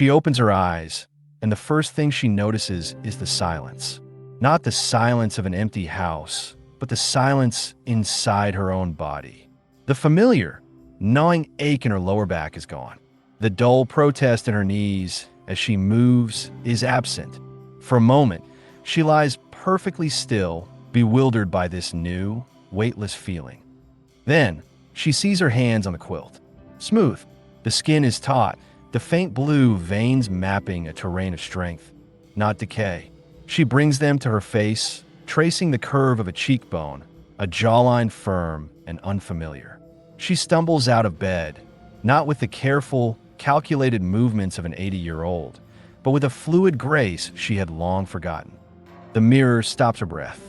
She opens her eyes, and the first thing she notices is the silence. Not the silence of an empty house, but the silence inside her own body. The familiar, gnawing ache in her lower back is gone. The dull protest in her knees as she moves is absent. For a moment, she lies perfectly still, bewildered by this new, weightless feeling. Then, she sees her hands on the quilt. Smooth, the skin is taut, the faint blue veins mapping a terrain of strength, not decay. She brings them to her face, tracing the curve of a cheekbone, a jawline firm and unfamiliar. She stumbles out of bed, not with the careful, calculated movements of an 80-year-old, but with a fluid grace she had long forgotten. The mirror stops her breath.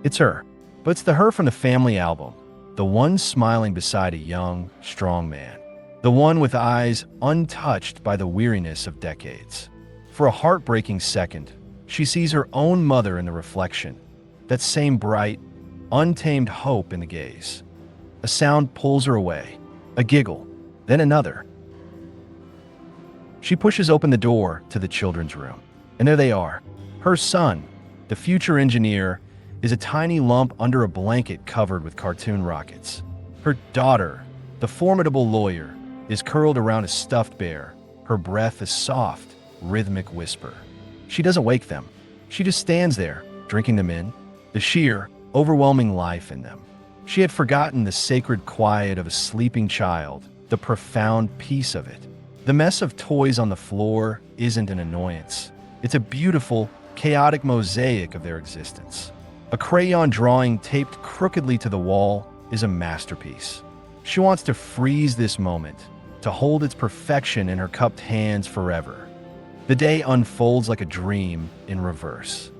It's her, but it's the her from the family album, the one smiling beside a young, strong man, the one with eyes untouched by the weariness of decades. For a heartbreaking second, she sees her own mother in the reflection, that same bright, untamed hope in the gaze. A sound pulls her away, a giggle, then another. She pushes open the door to the children's room, and there they are. Her son, the future engineer, is a tiny lump under a blanket covered with cartoon rockets. Her daughter, the formidable lawyer, is curled around a stuffed bear, her breath a soft, rhythmic whisper. She doesn't wake them. She just stands there, drinking them in, the sheer, overwhelming life in them. She had forgotten the sacred quiet of a sleeping child, the profound peace of it. The mess of toys on the floor isn't an annoyance. It's a beautiful, chaotic mosaic of their existence. A crayon drawing taped crookedly to the wall is a masterpiece. She wants to freeze this moment, to hold its perfection in her cupped hands forever. The day unfolds like a dream in reverse.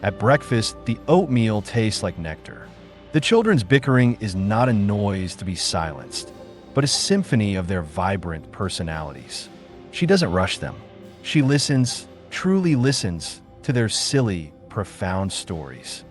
At breakfast, the oatmeal tastes like nectar. The children's bickering is not a noise to be silenced, but a symphony of their vibrant personalities. She doesn't rush them. She listens, truly listens, to their silly, profound stories.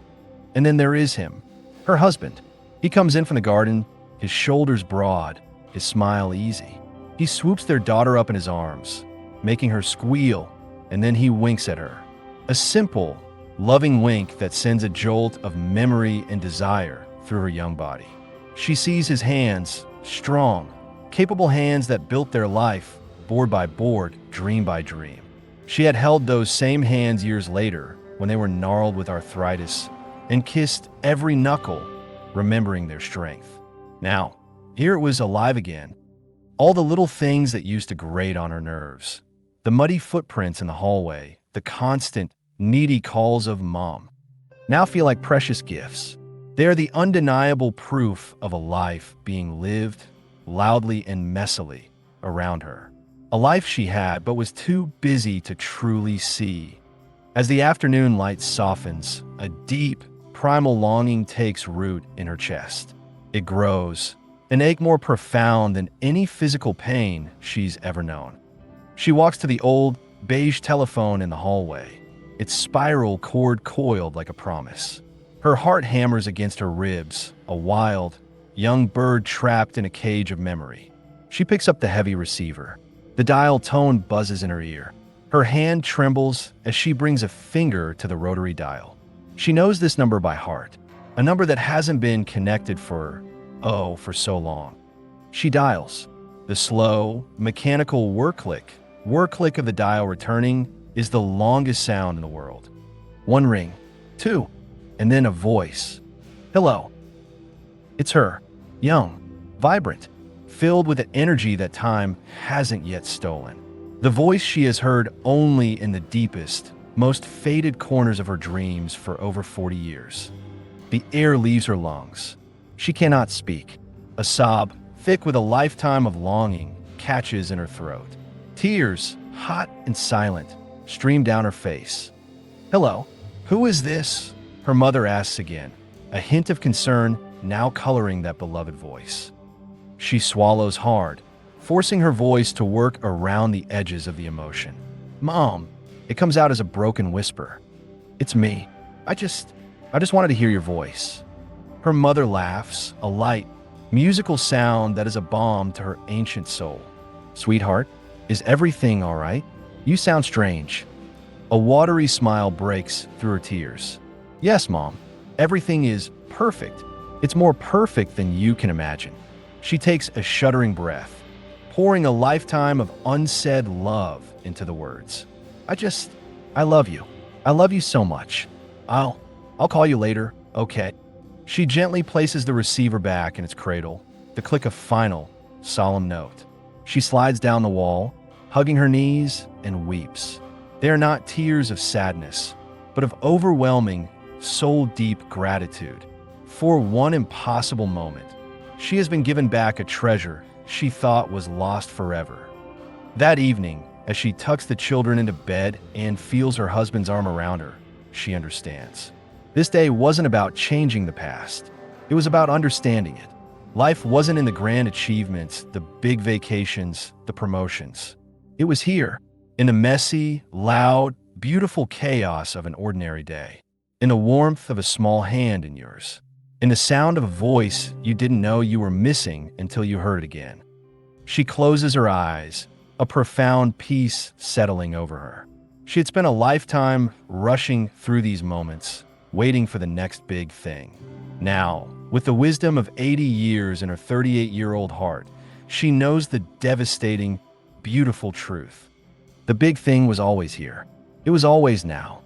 And then there is him, her husband. He comes in from the garden, his shoulders broad, his smile easy. He swoops their daughter up in his arms, making her squeal, and then he winks at her. A simple, loving wink that sends a jolt of memory and desire through her young body. She sees his hands, strong, capable hands that built their life, board by board, dream by dream. She had held those same hands years later when they were gnarled with arthritis and kissed every knuckle, remembering their strength. Now, here it was alive again. All the little things that used to grate on her nerves. The muddy footprints in the hallway, the constant, needy calls of mom, now feel like precious gifts. They are the undeniable proof of a life being lived loudly and messily around her. A life she had but was too busy to truly see. As the afternoon light softens, a deep, primal longing takes root in her chest. It grows, an ache more profound than any physical pain she's ever known. She walks to the old, beige telephone in the hallway, its spiral cord coiled like a promise. Her heart hammers against her ribs, a wild, young bird trapped in a cage of memory. She picks up the heavy receiver. The dial tone buzzes in her ear. Her hand trembles as she brings a finger to the rotary dial. She knows this number by heart, a number that hasn't been connected for so long. She dials. The slow, mechanical whir click of the dial returning is the longest sound in the world. One ring, two, and then a voice. Hello. It's her, young, vibrant, filled with an energy that time hasn't yet stolen. The voice she has heard only in the deepest, most faded corners of her dreams for over 40 years. The air leaves her lungs. She cannot speak. A sob, thick with a lifetime of longing, catches in her throat. Tears, hot and silent, stream down her face. Hello, who is this? Her mother asks again, a hint of concern now coloring that beloved voice. She swallows hard, forcing her voice to work around the edges of the emotion. Mom, it comes out as a broken whisper. It's me. I just wanted to hear your voice. Her mother laughs, a light, musical sound that is a balm to her ancient soul. Sweetheart, Is everything all right? You sound strange. A watery smile breaks through her tears. Yes, Mom. Everything is perfect. It's more perfect than you can imagine. She takes a shuddering breath, pouring a lifetime of unsaid love into the words. I love you. I love you so much. I'll call you later, okay? She gently places the receiver back in its cradle to click a final, solemn note. She slides down the wall, hugging her knees, and weeps. They are not tears of sadness, but of overwhelming, soul-deep gratitude for one impossible moment. She has been given back a treasure she thought was lost forever. That evening, as she tucks the children into bed and feels her husband's arm around her, she understands. This day wasn't about changing the past. It was about understanding it. Life wasn't in the grand achievements, the big vacations, the promotions. It was here, in the messy, loud, beautiful chaos of an ordinary day, in the warmth of a small hand in yours, in the sound of a voice you didn't know you were missing until you heard it again. She closes her eyes, a profound peace settling over her. She had spent a lifetime rushing through these moments, waiting for the next big thing. Now, with the wisdom of 80 years in her 38-year-old heart, she knows the devastating, beautiful truth. The big thing was always here. It was always now.